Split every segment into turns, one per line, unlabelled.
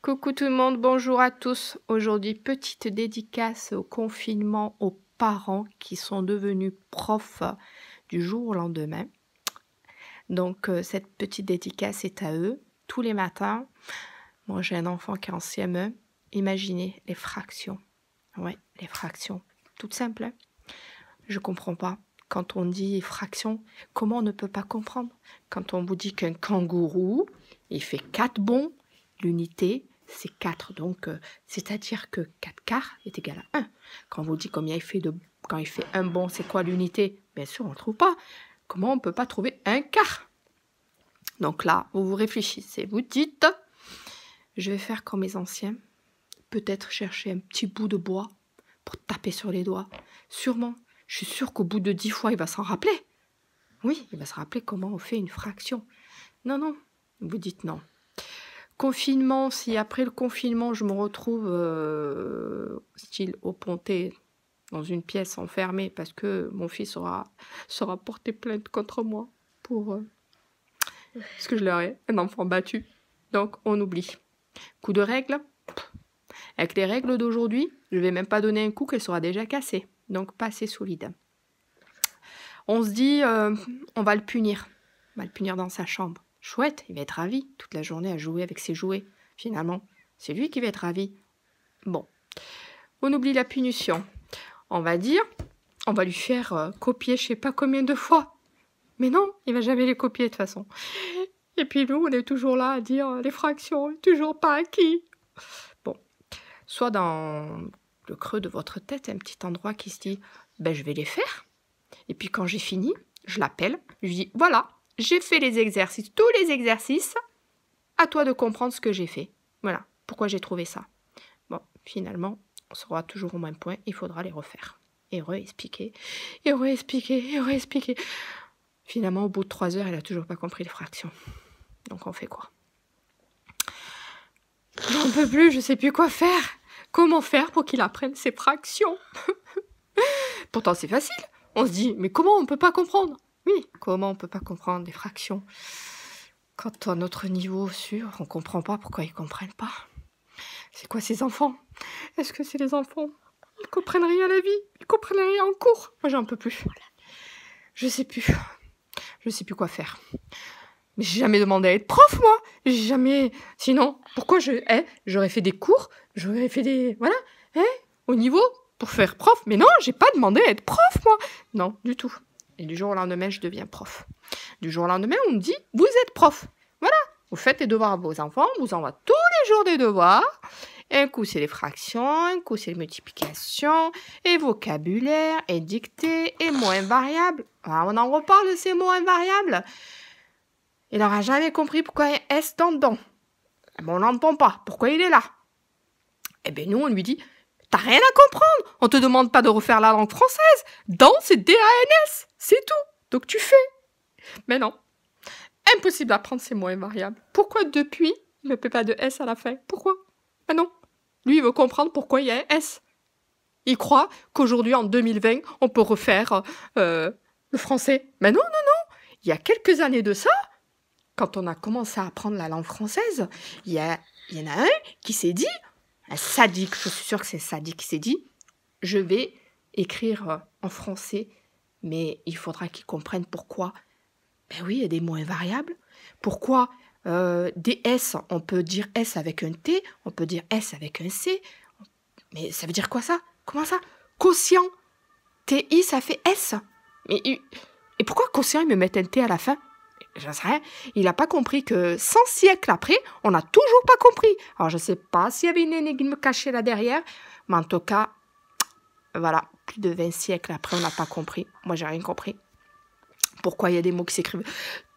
Coucou tout le monde, bonjour à tous. Aujourd'hui, petite dédicace au confinement aux parents qui sont devenus profs du jour au lendemain. Donc, cette petite dédicace est à eux. Tous les matins, moi j'ai un enfant qui est en CM1. Imaginez les fractions. Ouais, les fractions. Toutes simples. Hein. Je comprends pas. Quand on dit fractions, comment on ne peut pas comprendre? Quand on vous dit qu'un kangourou, il fait 4 bonds, l'unité, c'est 4. Donc, c'est-à-dire que 4 quarts est égal à 1. Quand on vous dit combien il fait quand il fait un bond, c'est quoi l'unité? Bien sûr, on ne trouve pas. Comment on ne peut pas trouver un quart? Donc là, vous réfléchissez, vous dites, je vais faire comme mes anciens, peut-être chercher un petit bout de bois pour taper sur les doigts. Sûrement, je suis sûre qu'au bout de 10 fois, il va s'en rappeler. Oui, il va se rappeler comment on fait une fraction. Non, non, vous dites non. Confinement, si après le confinement, je me retrouve style au ponté dans une pièce enfermée parce que mon fils sera porté plainte contre moi pour parce que je leur ai un enfant battu. Donc, on oublie. Coup de règle. Avec les règles d'aujourd'hui, je ne vais même pas donner un coup qu'elle sera déjà cassée. Donc, pas assez solide. On se dit, on va le punir. On va le punir dans sa chambre. Chouette, il va être ravi toute la journée à jouer avec ses jouets. Finalement, c'est lui qui va être ravi. Bon, on oublie la punition. On va dire, on va lui faire copier je sais pas combien de fois. Mais non, il va jamais les copier de toute façon. Et puis nous, on est toujours là à dire les fractions, toujours pas acquis. Bon, soit dans le creux de votre tête, un petit endroit qui se dit, ben je vais les faire. Et puis quand j'ai fini, je l'appelle, je lui dis, voilà, j'ai fait les exercices, tous les exercices, à toi de comprendre ce que j'ai fait. Voilà, pourquoi j'ai trouvé ça. Bon, finalement, on sera toujours au même point, il faudra les refaire. Et réexpliquer, et réexpliquer, et réexpliquer. Finalement, au bout de 3 heures, elle n'a toujours pas compris les fractions. Donc on fait quoi? J'en peux plus, je sais plus quoi faire. Comment faire pour qu'il apprenne ses fractions? Pourtant, c'est facile. On se dit, mais comment on peut pas comprendre? Oui, comment on peut pas comprendre des fractions? Quand à notre niveau sûr, on comprend pas pourquoi ils comprennent pas. C'est quoi ces enfants? Est-ce que c'est les enfants? Ils comprennent rien à la vie, ils comprennent rien en cours. Moi, j'en peux plus. Je sais plus. Je sais plus quoi faire. Mais j'ai jamais demandé à être prof, moi. J'ai jamais. Sinon, pourquoi j'aurais fait des cours, j'aurais fait des. Voilà, au niveau pour faire prof. Mais non, j'ai pas demandé à être prof, moi. Non, du tout. Et du jour au lendemain, je deviens prof. Du jour au lendemain, on me dit, vous êtes prof. Voilà, vous faites les devoirs à vos enfants, on vous envoie tous les jours des devoirs. Et un coup, c'est les fractions, un coup, c'est les multiplications, et vocabulaire, et dictée, et mots invariables. Ah, on en reparle de ces mots invariables. Il n'aura jamais compris pourquoi il y a S dans dedans. Bon, on n'entend pas. Pourquoi il est là? Eh bien, nous, on lui dit, t'as rien à comprendre. On te demande pas de refaire la langue française. Dans, c'est D-A-N-S. C'est tout. Donc, tu fais. Mais non. Impossible d'apprendre ces mots invariables. Pourquoi depuis, il ne met pas de S à la fin? Pourquoi? Ah non. Lui, il veut comprendre pourquoi il y a un S. Il croit qu'aujourd'hui, en 2020, on peut refaire le français. Mais non, non, non. Il y a quelques années de ça, quand on a commencé à apprendre la langue française, il y en a un qui s'est dit, un sadique, je suis sûre que c'est sadique, qui s'est dit, je vais écrire en français, mais il faudra qu'il comprenne pourquoi. Ben oui, il y a des mots invariables. Pourquoi des S, on peut dire S avec un T, on peut dire S avec un C. Mais ça veut dire quoi ça? Comment ça? Quotient. TI, ça fait S. Et pourquoi quotient, ils me mettent un T à la fin? Je sais rien. Il n'a pas compris que 100 siècles après, on n'a toujours pas compris. Alors, je ne sais pas s'il y avait une énigme cachée là derrière, mais en tout cas, voilà, plus de 20 siècles après, on n'a pas compris. Moi, j'ai rien compris. Pourquoi il y a des mots qui s'écrivent?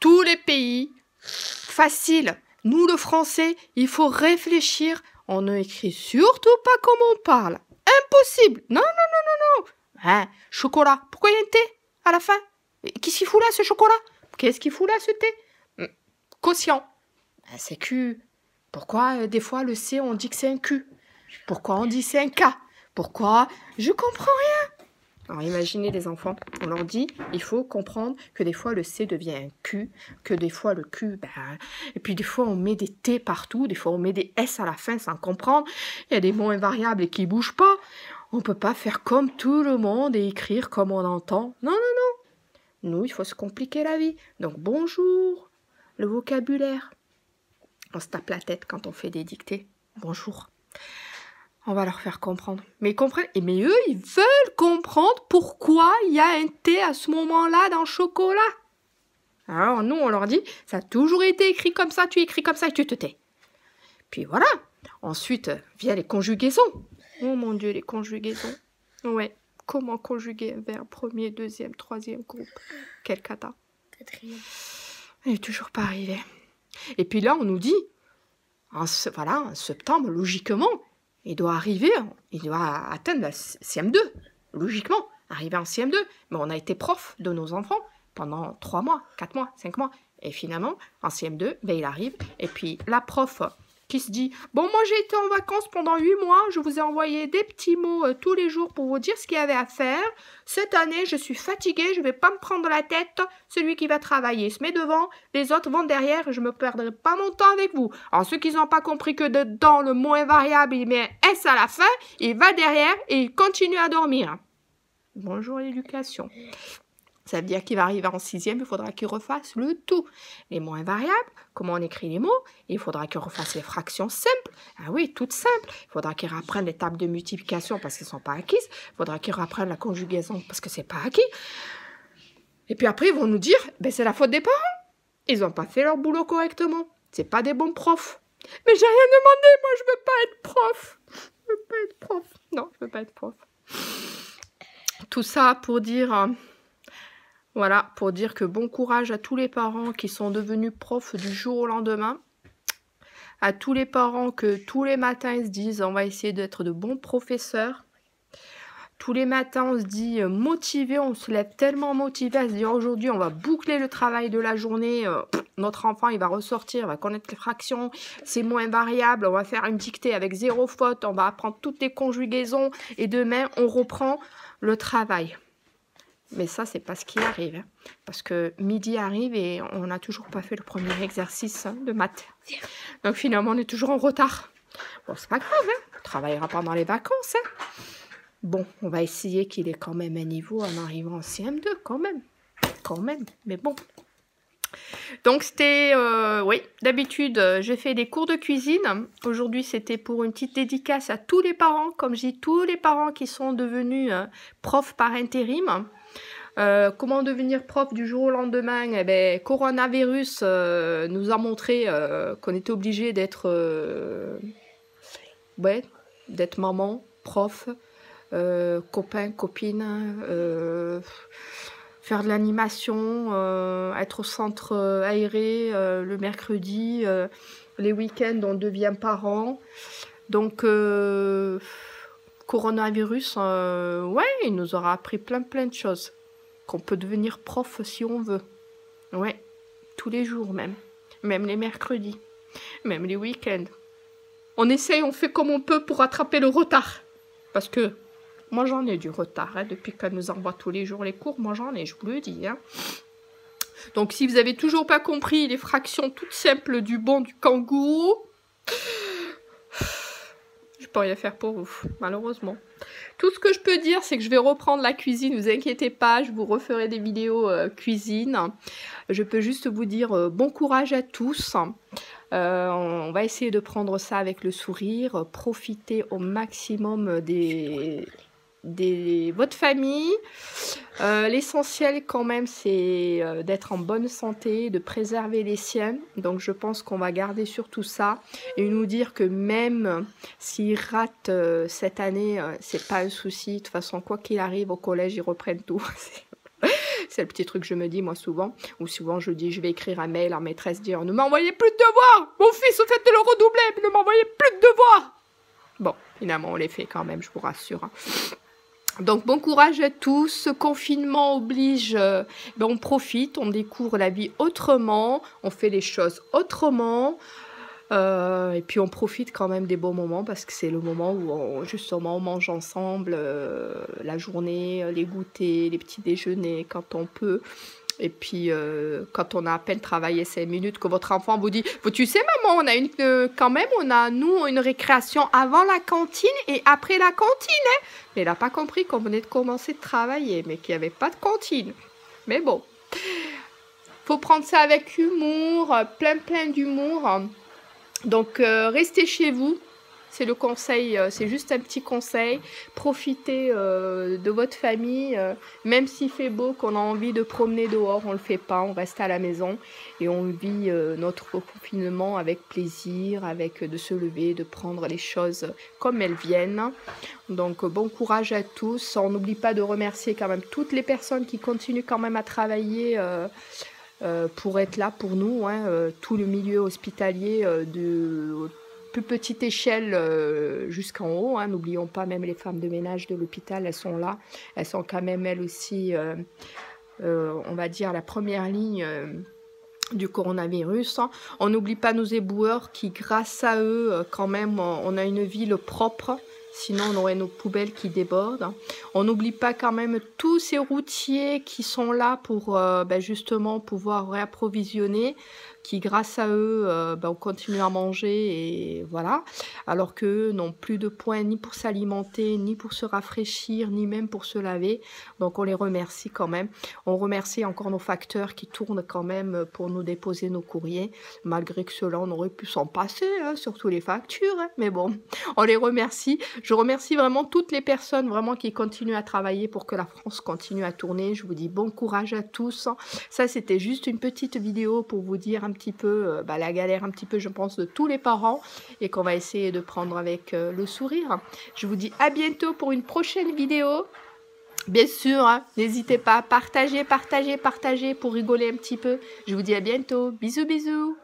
Tous les pays, facile. Nous, le français, il faut réfléchir. On ne écrit surtout pas comme on parle. Impossible. Non, non, non, non, non. Hein, chocolat. Pourquoi il y a un T à la fin? Qu'est-ce qu'il fout là, ce chocolat? Qu'est-ce qu'il fout là, ce T? Quotient. C'est Q. Pourquoi, des fois, le C, on dit que c'est un Q? Pourquoi on dit c'est un K? Pourquoi? Je comprends rien. Alors imaginez les enfants, on leur dit, il faut comprendre que des fois le C devient un Q, que des fois le Q, et puis des fois on met des T partout, des fois on met des S à la fin sans comprendre, il y a des mots invariables qui ne bougent pas, on ne peut pas faire comme tout le monde et écrire comme on entend, non, non, non, nous il faut se compliquer la vie, donc bonjour, le vocabulaire, on se tape la tête quand on fait des dictées, bonjour. On va leur faire comprendre. Mais ils comprennent. Mais eux, ils veulent comprendre pourquoi il y a un T à ce moment-là dans le chocolat. Alors nous, on leur dit, ça a toujours été écrit comme ça, tu écris comme ça et tu te tais. Puis voilà. Ensuite, vient les conjugaisons. Oh mon Dieu, les conjugaisons. Ouais. Comment conjuguer un verbe premier, deuxième, troisième groupe? Quel cata.
Quatrième.
Il n'est toujours pas arrivé. Et puis là, on nous dit, en septembre, logiquement, il doit atteindre la CM2, logiquement, arriver en CM2. Mais on a été prof de nos enfants pendant 3 mois, 4 mois, 5 mois. Et finalement, en CM2, il arrive. Et puis la prof qui se dit, bon, moi j'ai été en vacances pendant 8 mois, je vous ai envoyé des petits mots tous les jours pour vous dire ce qu'il y avait à faire. Cette année, je suis fatiguée, je ne vais pas me prendre la tête. Celui qui va travailler se met devant, les autres vont derrière, je ne me perdrai pas mon temps avec vous. Alors ceux qui n'ont pas compris que dedans, le mot invariable, il met S à la fin, il va derrière et il continue à dormir. Bonjour l'éducation. Ça veut dire qu'il va arriver en 6e, il faudra qu'il refasse le tout. Les mots invariables, comment on écrit les mots, il faudra qu'il refasse les fractions simples. Ah oui, toutes simples. Il faudra qu'il apprenne les tables de multiplication parce qu'elles ne sont pas acquises. Il faudra qu'il apprenne la conjugaison parce que ce n'est pas acquis. Et puis après, ils vont nous dire, c'est la faute des parents. Ils n'ont pas fait leur boulot correctement. Ce n'est pas des bons profs. Mais j'ai rien demandé, moi je ne veux pas être prof. Je veux pas être prof. Non, je ne veux pas être prof. Tout ça pour dire... Voilà, pour dire que bon courage à tous les parents qui sont devenus profs du jour au lendemain. À tous les parents que tous les matins ils se disent on va essayer d'être de bons professeurs. Tous les matins on se dit motivé, on se lève tellement motivé à se dire aujourd'hui on va boucler le travail de la journée. Notre enfant il va ressortir, il va connaître les fractions, ses mots invariables, on va faire une dictée avec 0 faute, on va apprendre toutes les conjugaisons et demain on reprend le travail. Mais ça, c'est pas ce qui arrive. Hein, parce que midi arrive et on n'a toujours pas fait le premier exercice de maths. Donc finalement, on est toujours en retard. Bon, c'est pas grave, hein, on travaillera pendant les vacances. Hein. Bon, on va essayer qu'il ait quand même un niveau en arrivant en CM2, quand même. Quand même, mais bon. Donc c'était, oui, d'habitude, j'ai fait des cours de cuisine. Aujourd'hui, c'était pour une petite dédicace à tous les parents, comme je dis, tous les parents qui sont devenus profs par intérim. Comment devenir prof du jour au lendemain? Coronavirus nous a montré qu'on était obligé d'être maman, prof, copain, copine, faire de l'animation, être au centre aéré le mercredi, les week-ends on devient parent. Donc coronavirus, il nous aura appris plein de choses. Qu'on peut devenir prof si on veut. Ouais, tous les jours même. Même les mercredis. Même les week-ends. On essaye, on fait comme on peut pour rattraper le retard. Parce que moi j'en ai du retard. Hein, depuis qu'elle nous envoie tous les jours les cours, moi j'en ai, je vous le dis. Hein. Donc si vous avez toujours pas compris les fractions toutes simples du bon du kangourou, je peux rien faire pour vous, malheureusement. Tout ce que je peux dire, c'est que je vais reprendre la cuisine, ne vous inquiétez pas, je vous referai des vidéos cuisine. Je peux juste vous dire bon courage à tous. On va essayer de prendre ça avec le sourire, profiter au maximum votre famille. L'essentiel quand même, c'est d'être en bonne santé, de préserver les siens. Donc je pense qu'on va garder surtout ça et nous dire que même s'ils ratent cette année, c'est pas un souci. De toute façon, quoi qu'il arrive au collège, ils reprennent tout. C'est le petit truc que je me dis moi souvent. Ou souvent je dis je vais écrire un mail à maîtresse dire ne m'envoyez plus de devoirs. Mon fils, au fait de le redoubler, mais ne m'envoyez plus de devoirs. Bon, finalement on les fait quand même, je vous rassure. Hein. Donc bon courage à tous, ce confinement oblige, on profite, on découvre la vie autrement, on fait les choses autrement. Et puis on profite quand même des bons moments parce que c'est le moment où justement on mange ensemble la journée, les goûters, les petits déjeuners quand on peut. Et puis, quand on a à peine travaillé 5 minutes, que votre enfant vous dit « Tu sais, maman, on a quand même, on a, nous, une récréation avant la cantine et après la cantine. Hein » Mais il n'a pas compris qu'on venait de commencer de travailler, mais qu'il n'y avait pas de cantine. Mais bon, faut prendre ça avec humour, plein d'humour. Donc, restez chez vous. C'est le conseil, c'est juste un petit conseil. Profitez de votre famille, même s'il fait beau, qu'on a envie de promener dehors, on ne le fait pas, on reste à la maison et on vit notre confinement avec plaisir, avec de se lever, de prendre les choses comme elles viennent. Donc bon courage à tous. On n'oublie pas de remercier quand même toutes les personnes qui continuent quand même à travailler pour être là pour nous, hein, tout le milieu hospitalier de plus petite échelle jusqu'en haut, hein. N'oublions pas, même les femmes de ménage de l'hôpital, elles sont là, elles sont quand même elles aussi, on va dire, la première ligne du coronavirus. On n'oublie pas nos éboueurs qui, grâce à eux, quand même, on a une ville propre. Sinon, on aurait nos poubelles qui débordent. On n'oublie pas quand même tous ces routiers qui sont là pour justement pouvoir réapprovisionner, qui grâce à eux, on continue à manger et voilà. Alors qu'eux n'ont plus de points ni pour s'alimenter, ni pour se rafraîchir, ni même pour se laver. Donc on les remercie quand même. On remercie encore nos facteurs qui tournent quand même pour nous déposer nos courriers. Malgré que cela, on aurait pu s'en passer, hein, surtout les factures. Hein, mais bon, on les remercie. Je remercie vraiment toutes les personnes vraiment qui continuent à travailler pour que la France continue à tourner. Je vous dis bon courage à tous. Ça, c'était juste une petite vidéo pour vous dire un petit peu la galère, un petit peu, je pense, de tous les parents et qu'on va essayer de prendre avec le sourire. Je vous dis à bientôt pour une prochaine vidéo. Bien sûr, hein, n'hésitez pas à partager pour rigoler un petit peu. Je vous dis à bientôt. Bisous, bisous.